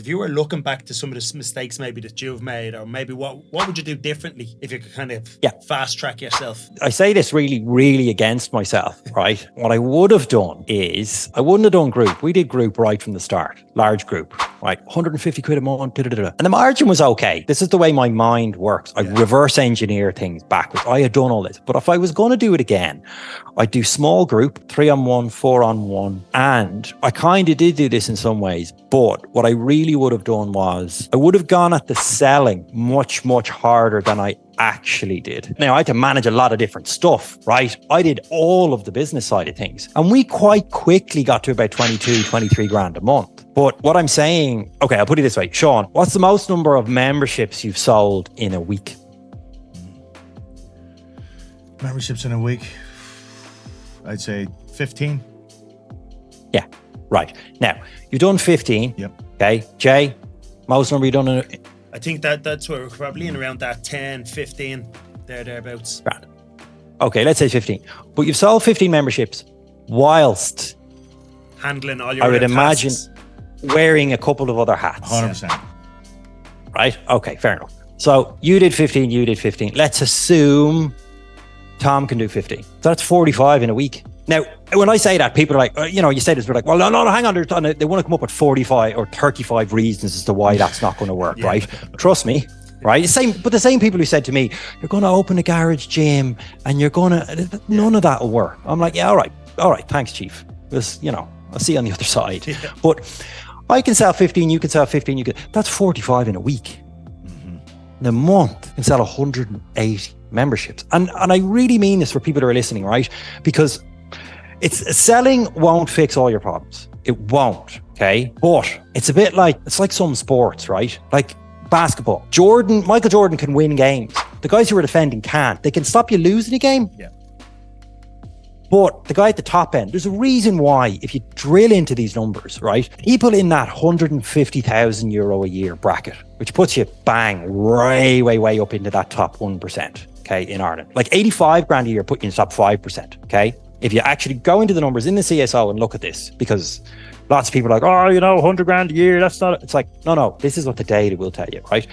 If you were looking back to some of the mistakes maybe that you've made, or maybe what would you do differently if you could kind of fast track yourself? I say this really, really against myself, right? What I would have done is, I wouldn't have done group. We did group right from the start, large group, right? 150 quid a month, and the margin was okay. This is the way my mind works. I reverse engineer things backwards. I had done all this, but if I was going to do it again, I'd do small group, 3-on-1, 4-on-1. And I kind of did do this in some ways, but what I really would have done was I would have gone at the selling much, much harder than I actually did. Now, I had to manage a lot of different stuff, right? I did all of the business side of things. And we quite quickly got to about 22, 23 grand a month. But what I'm saying, okay, I'll put it this way. Sean, what's the most number of memberships you've sold in a week? Memberships in a week? I'd say 15. Yeah, right. Now, you've done 15. Yep. Okay. Jay, most number you've done in a... I think that's where we're probably in around that 10, 15, thereabouts. Grand. Okay, let's say 15. But you've sold 15 memberships whilst handling all your I would imagine tasks. Wearing a couple of other hats. 100%. Right? Okay, fair enough. So you did 15, you did 15. Let's assume Tom can do 15. So that's 45 in a week. Now, when I say that, people are like, you say this, we're like, well, no, hang on. They want to come up with 45 or 35 reasons as to why that's not going to work, right? Trust me, right? But the same people who said to me, you're going to open a garage gym and you're going to, none of that will work. I'm like, yeah, all right, thanks, Chief. Because, I'll see you on the other side. Yeah. But I can sell 15, you can sell 15, that's 45 in a week. Mm-hmm. In a month, I can sell 180 memberships. And I really mean this for people that are listening, right? Because selling won't fix all your problems. It won't, okay? But it's a bit like, it's like some sports, right? Like basketball. Michael Jordan can win games. The guys who are defending can't. They can stop you losing a game. Yeah. But the guy at the top end, there's a reason why, if you drill into these numbers, right? People in that €150,000 a year bracket, which puts you bang, way up into that top 1%, okay, in Ireland. Like 85 grand a year put you in the top 5%, okay? If you actually go into the numbers in the CSO and look at this, because lots of people are like, 100 grand a year, that's not, it's like, no, this is what the data will tell you, right?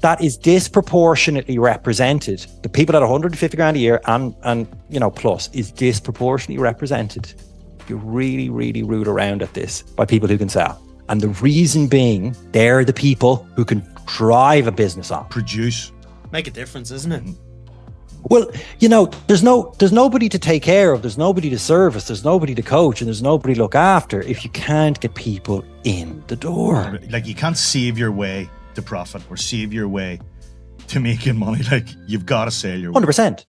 That is disproportionately represented. The people at 150 grand a year and plus is disproportionately represented. You really, really root around at this by people who can sell. And the reason being, they're the people who can drive a business on. Produce. Make a difference, isn't it? Well, there's nobody to take care of, there's nobody to service, there's nobody to coach, and there's nobody to look after if you can't get people in the door. Like, you can't save your way to profit or save your way to making money. Like, you've got to sell your way. 100%.